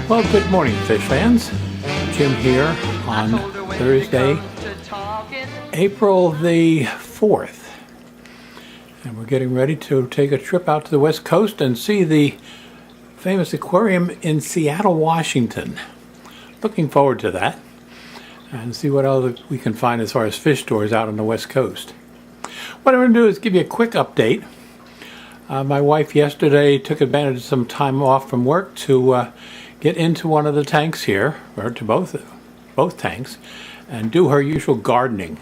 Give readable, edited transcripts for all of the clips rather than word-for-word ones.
Well, good morning, fish fans. Jim here on Thursday, April the 4th. And we're getting ready to take a trip out to the West Coast and see the famous aquarium in Seattle, Washington. Looking forward to that and see what else we can find as far as fish stores out on the West Coast. What I'm going to do is give you a quick update. My wife yesterday took advantage of some time off from work to get into one of the tanks here, or to both tanks, and do her usual gardening.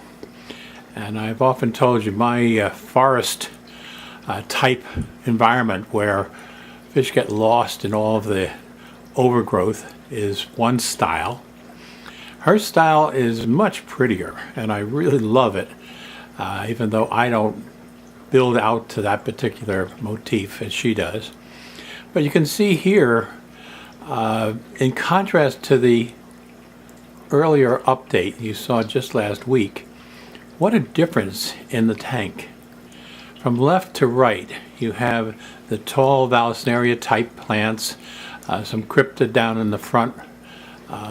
And I've often told you my forest type environment where fish get lost in all of the overgrowth is one style. Her style is much prettier, and I really love it, even though I don't build out to that particular motif as she does. But you can see here, in contrast to the earlier update you saw just last week, what a difference in the tank. From left to right, you have the tall Vallisneria type plants, some cryptid down in the front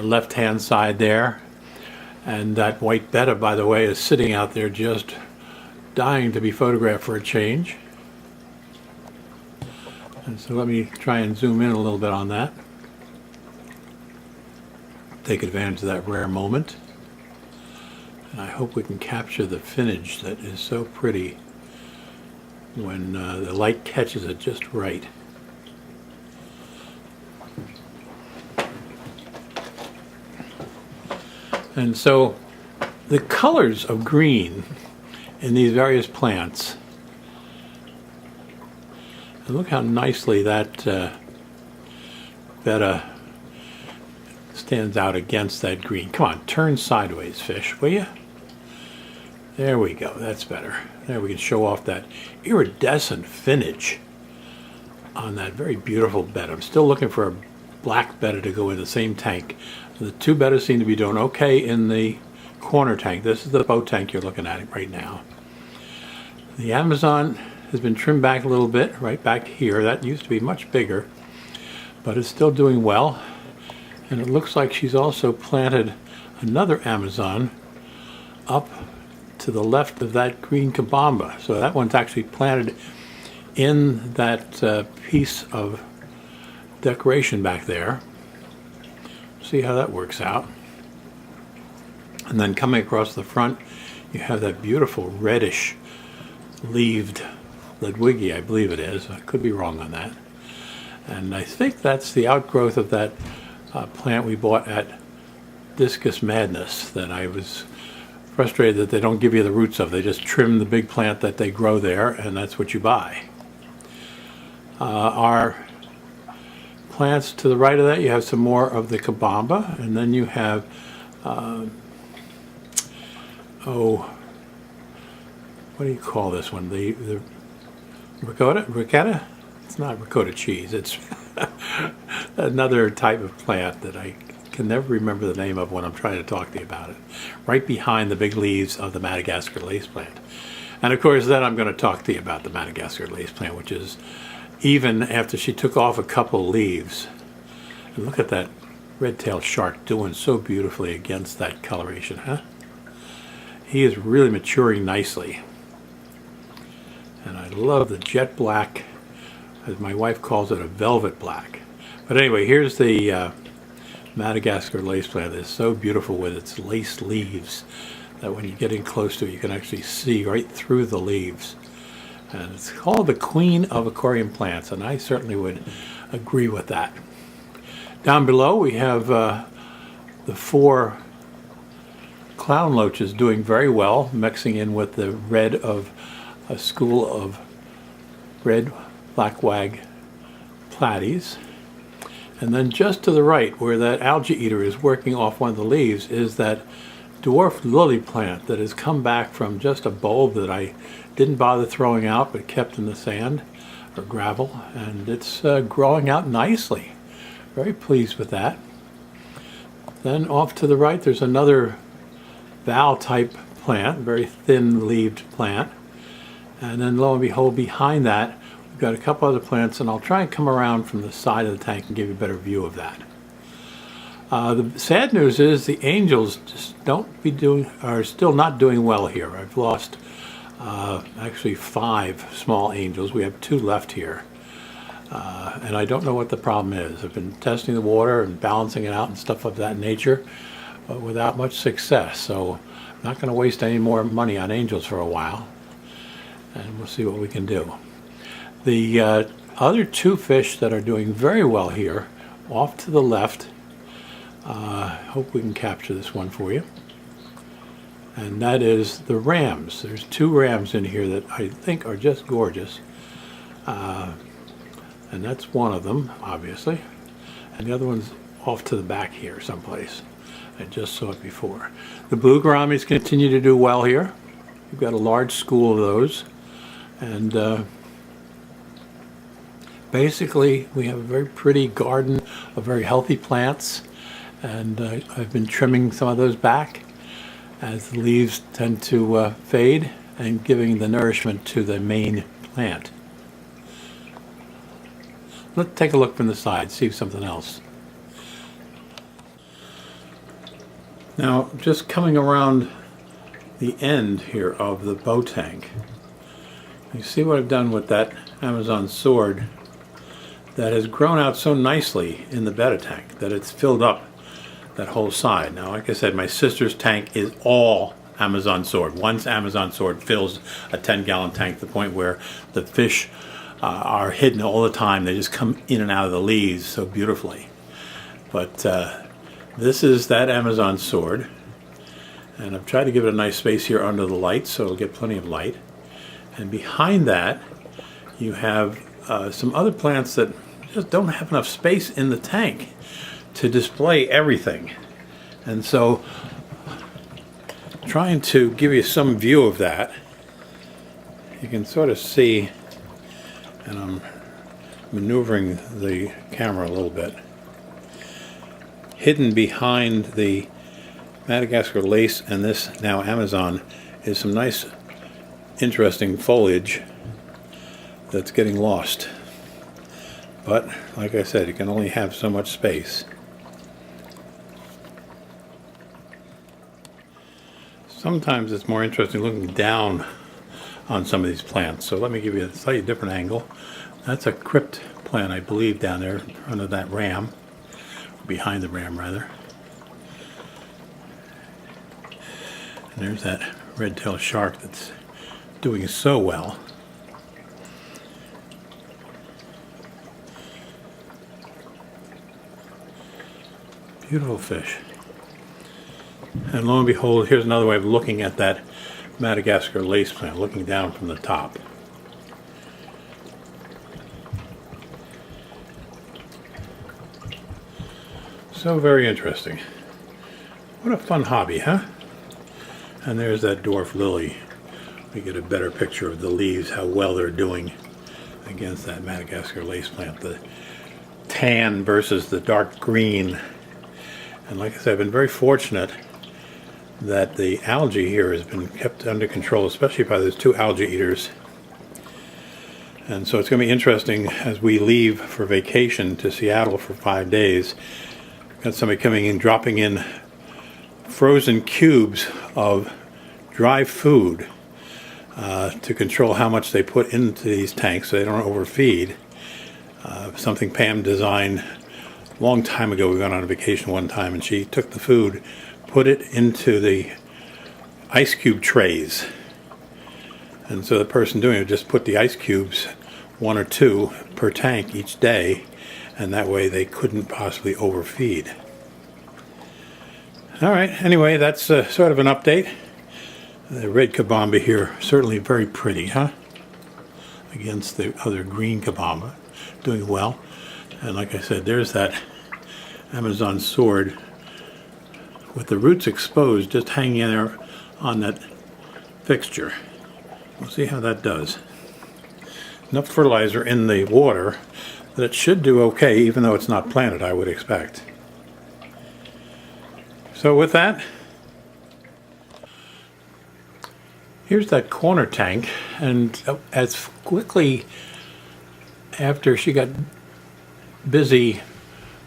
left hand side there, and that white Betta, by the way, is sitting out there just dying to be photographed for a change. And so let me try and zoom in a little bit on that. Take advantage of that rare moment. And I hope we can capture the finish that is so pretty when the light catches it just right. And so the colors of green in these various plants, and look how nicely that Betta stands out against that green. Come on, turn sideways, fish, will you? There we go, that's better. There we can show off that iridescent finish on that very beautiful Betta. I'm still looking for a black Betta to go in the same tank. The two Bettas seem to be doing okay in the corner tank. This is the boat tank you're looking at right now. The Amazon has been trimmed back a little bit, right back here. That used to be much bigger, but it's still doing well. And it looks like she's also planted another Amazon up to the left of that green Kabamba. So that one's actually planted in that piece of decoration back there. See how that works out. And then coming across the front, you have that beautiful reddish leaved Ludwigi, I believe it is. I could be wrong on that. And I think that's the outgrowth of that plant we bought at Discus Madness that I was frustrated that they don't give you the roots of. They just trim the big plant that they grow there, and that's what you buy. Our plants to the right of that, you have some more of the Kabamba, and then you have what do you call this one? The ricotta? It's not ricotta cheese. It's another type of plant that I can never remember the name of when I'm trying to talk to you about it. Right behind the big leaves of the Madagascar lace plant. And of course then I'm going to talk to you about the Madagascar lace plant, which is even after she took off a couple leaves. And look at that red-tailed shark doing so beautifully against that coloration, huh? He is really maturing nicely. And I love the jet black, as my wife calls it, a velvet black. But anyway, here's the Madagascar lace plant. It's so beautiful with its lace leaves that when you get in close to it, you can actually see right through the leaves. And it's called the Queen of Aquarium Plants, and I certainly would agree with that. Down below, we have the four clown loaches doing very well, mixing in with the red of a school of red blackwag platies. And then just to the right, where that algae eater is working off one of the leaves, is that dwarf lily plant that has come back from just a bulb that I didn't bother throwing out but kept in the sand or gravel, and it's growing out nicely. Very pleased with that. Then off to the right there's another val type plant, very thin leaved plant, and then lo and behold behind that we've got a couple other plants, and I'll try and come around from the side of the tank and give you a better view of that. The sad news is the angels just are still not doing well here. I've lost actually 5 small angels. We have 2 left here. And I don't know what the problem is. I've been testing the water and balancing it out and stuff of that nature, but without much success. So I'm not going to waste any more money on angels for a while, and we'll see what we can do. The other 2 fish that are doing very well here, off to the left, hope we can capture this one for you, and that is the rams. There's 2 rams in here that I think are just gorgeous. And that's one of them, obviously. And the other one's off to the back here someplace. I just saw it before. The blue gouramis continue to do well here. We've got a large school of those. And basically, we have a very pretty garden of very healthy plants. And I've been trimming some of those back as the leaves tend to fade and giving the nourishment to the main plant. Let's take a look from the side, see something else. Now, just coming around the end here of the bow tank, you see what I've done with that Amazon sword that has grown out so nicely in the Betta tank that it's filled up that whole side. Now, like I said, my sister's tank is all Amazon sword. Once Amazon sword fills a 10-gallon tank to the point where the fish are hidden all the time. They just come in and out of the leaves so beautifully. But this is that Amazon sword, and I've tried to give it a nice space here under the light so it'll get plenty of light. And behind that you have some other plants that just don't have enough space in the tank to display everything. And so trying to give you some view of that, you can sort of see, and I'm maneuvering the camera a little bit. Hidden behind the Madagascar lace and this now Amazon is some nice, interesting foliage that's getting lost. But, like I said, you can only have so much space. Sometimes it's more interesting looking down on some of these plants. So let me give you a slightly different angle. That's a crypt plant, I believe, down there in front of that ram, behind the ram rather. And there's that red-tailed shark that's doing so well. Beautiful fish. And lo and behold, here's another way of looking at that Madagascar lace plant, looking down from the top. So very interesting. What a fun hobby, huh? And there's that dwarf lily. We get a better picture of the leaves, how well they're doing against that Madagascar lace plant. The tan versus the dark green. And like I said, I've been very fortunate that the algae here has been kept under control, especially by those 2 algae eaters. And so it's going to be interesting as we leave for vacation to Seattle for 5 days. Got somebody coming in, dropping in frozen cubes of dry food to control how much they put into these tanks so they don't overfeed. Something Pam designed a long time ago. We went on a vacation one time and she took the food, put it into the ice cube trays. And so the person doing it just put the ice cubes, 1 or 2 per tank each day, and that way they couldn't possibly overfeed. All right, anyway, that's sort of an update. The red kabamba here, certainly very pretty, huh? Against the other green kabamba, doing well. And like I said, there's that Amazon sword with the roots exposed, just hanging in there on that fixture. We'll see how that does. Enough fertilizer in the water that it should do okay, even though it's not planted, I would expect. So with that, here's that corner tank, and as quickly after she got busy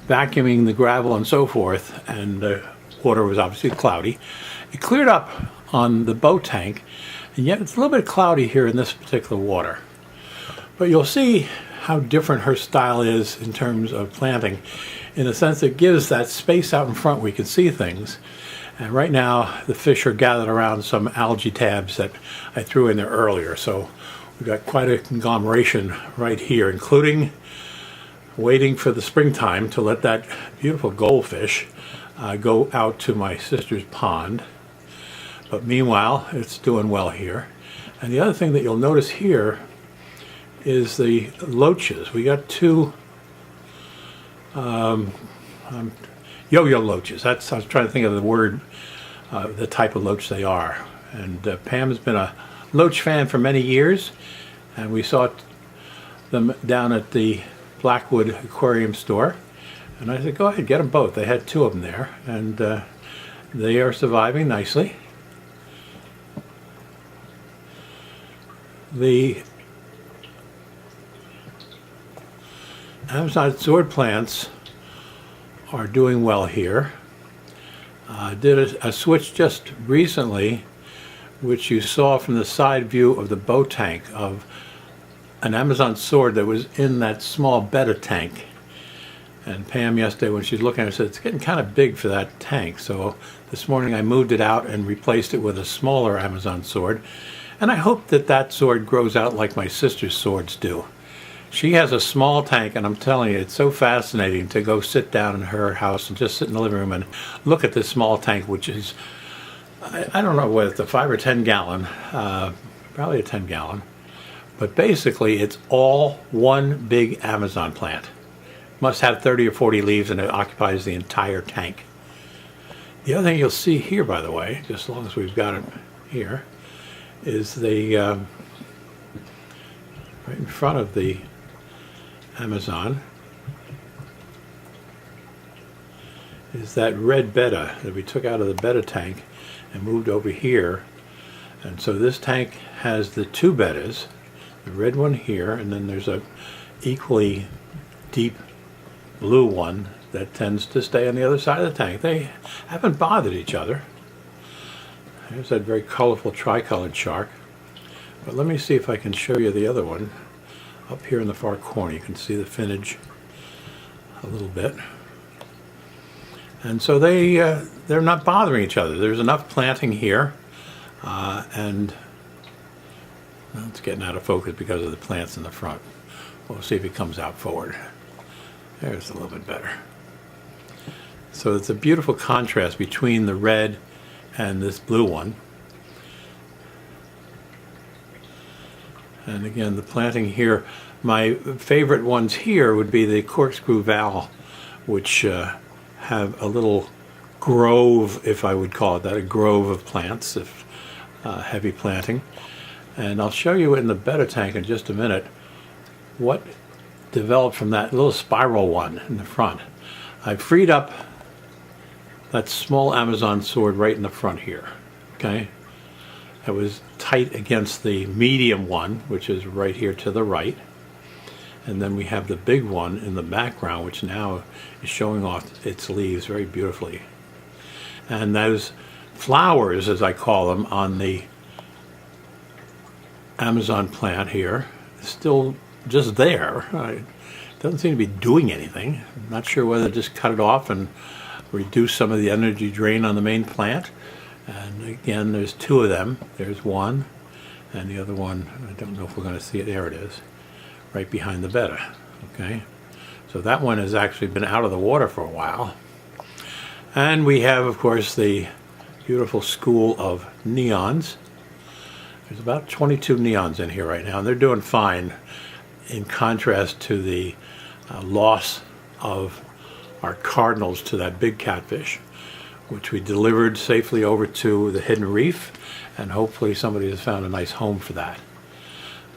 vacuuming the gravel and so forth, and the water was obviously cloudy. It cleared up on the boat tank, and yet it's a little bit cloudy here in this particular water. But you'll see how different her style is in terms of planting, in the sense it gives that space out in front where you can see things. And right now the fish are gathered around some algae tabs that I threw in there earlier, so we've got quite a conglomeration right here, including waiting for the springtime to let that beautiful goldfish go out to my sister's pond. But meanwhile, it's doing well here. And the other thing that you'll notice here is the loaches. We got two yo-yo loaches. I was trying to think of the word, the type of loach they are. And Pam has been a loach fan for many years, and we saw them down at the Blackwood Aquarium store. And I said, go ahead, get them both. They had two of them there, and they are surviving nicely. The Amazon sword plants are doing well here. Did a switch just recently, which you saw from the side view of the boat tank, of an Amazon sword that was in that small Betta tank. And Pam yesterday, when she was looking at it, said it's getting kind of big for that tank. So this morning I moved it out and replaced it with a smaller Amazon sword. And I hope that that sword grows out like my sister's swords do. She has a small tank, and I'm telling you, it's so fascinating to go sit down in her house and just sit in the living room and look at this small tank, which is, I don't know whether it's a 5 or 10 gallon, probably a 10 gallon. But basically, it's all one big Amazon plant. Must have 30 or 40 leaves, and it occupies the entire tank. The other thing you'll see here, by the way, just as long as we've got it here, is the right in front of the Amazon is that red Betta that we took out of the Betta tank and moved over here. And so this tank has the two Bettas, the red one here, and then there's a equally deep blue one that tends to stay on the other side of the tank. They haven't bothered each other. There's that very colorful tricolored shark. But let me see if I can show you the other one. Up here in the far corner, you can see the finnage a little bit. And so they're not bothering each other. There's enough planting here, and well, it's getting out of focus because of the plants in the front. We'll see if it comes out forward. There's a little bit better. So it's a beautiful contrast between the red and this blue one. And again, the planting here, my favorite ones here would be the corkscrew val, which have a little grove, if I would call it that, a grove of plants, if heavy planting. And I'll show you in the Betta tank in just a minute what developed from that little spiral one in the front. I freed up that small Amazon sword right in the front here, okay? It was tight against the medium one, which is right here to the right. And then we have the big one in the background, which now is showing off its leaves very beautifully. And those flowers, as I call them, on the Amazon plant here, still just there. It doesn't seem to be doing anything. I'm not sure whether to just cut it off and reduce some of the energy drain on the main plant. And again, there's two of them. There's one, and the other one, I don't know if we're going to see it. There it is, right behind the Betta. Okay, so that one has actually been out of the water for a while. And we have, of course, the beautiful school of neons. There's about 22 neons in here right now, and they're doing fine, in contrast to the loss of our cardinals to that big catfish, which we delivered safely over to the hidden reef, and hopefully somebody has found a nice home for that.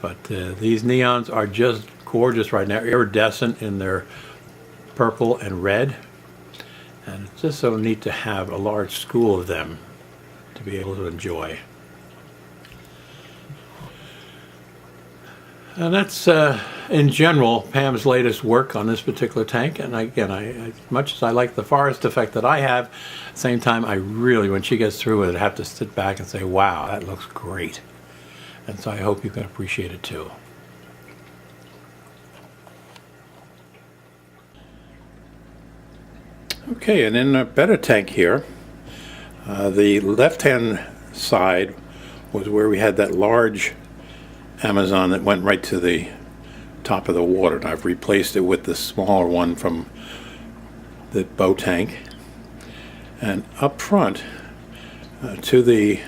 But these neons are just gorgeous right now, iridescent in their purple and red, and it's just so neat to have a large school of them to be able to enjoy. And that's in general, Pam's latest work on this particular tank. And again, as much as I like the forest effect that I have, at the same time, I really, when she gets through with it, have to sit back and say, wow, that looks great. And so I hope you can appreciate it too. Okay, and in a Betta tank here, the left-hand side was where we had that large Amazon that went right to the top of the water. And I've replaced it with the smaller one from the bow tank. And up front, to the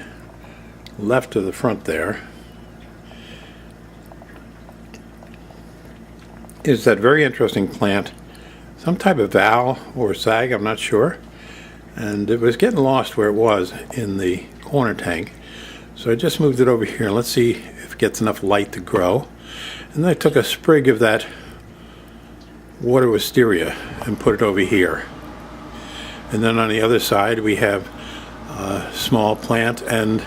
left of the front there, is that very interesting plant, some type of val or sag, I'm not sure. And it was getting lost where it was in the corner tank. So I just moved it over here. Let's see if it gets enough light to grow. And then I took a sprig of that water wisteria and put it over here. And then on the other side we have a small plant and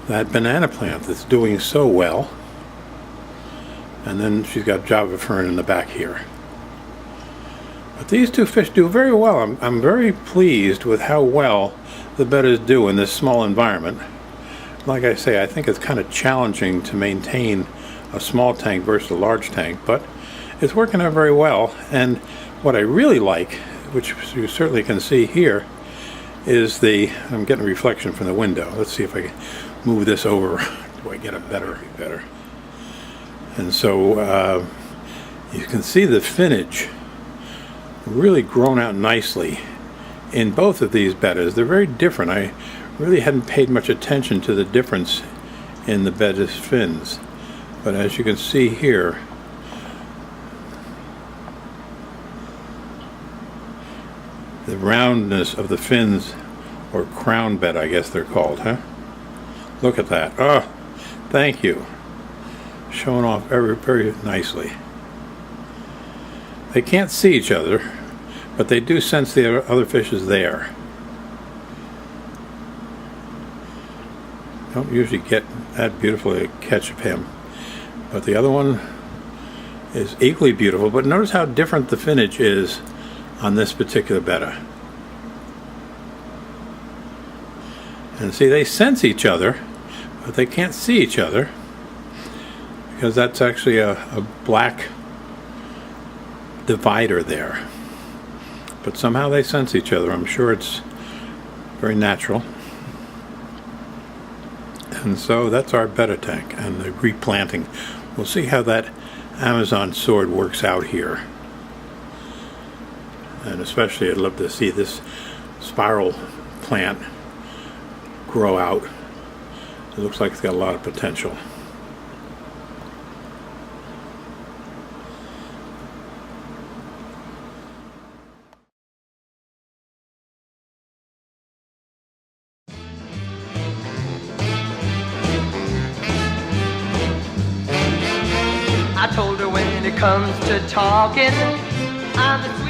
that banana plant that's doing so well. And then she's got Java fern in the back here. But these two fish do very well. I'm very pleased with how well the bettas do in this small environment. Like I say, I think it's kind of challenging to maintain a small tank versus a large tank, but it's working out very well. And what I really like, which you certainly can see here, is I'm getting a reflection from the window. Let's see if I can move this over. Do I get it better? And so you can see the finnage really grown out nicely in both of these bettas. They're very different. I really hadn't paid much attention to the difference in the betta's fins, but as you can see here, the roundness of the fins, or crown betta, I guess they're called, huh? Look at that. Oh, thank you. Showing off very, very nicely. They can't see each other, but they do sense the other fish is there. Don't usually get that beautiful a catch of him, but the other one is equally beautiful. But notice how different the finnage is on this particular betta. And see, they sense each other, but they can't see each other because that's actually a black divider there. But somehow they sense each other. I'm sure it's very natural. And so that's our betta tank and the replanting. We'll see how that Amazon sword works out here. And especially I'd love to see this spiral plant grow out. It looks like it's got a lot of potential. I told her when it comes to talking, I'm the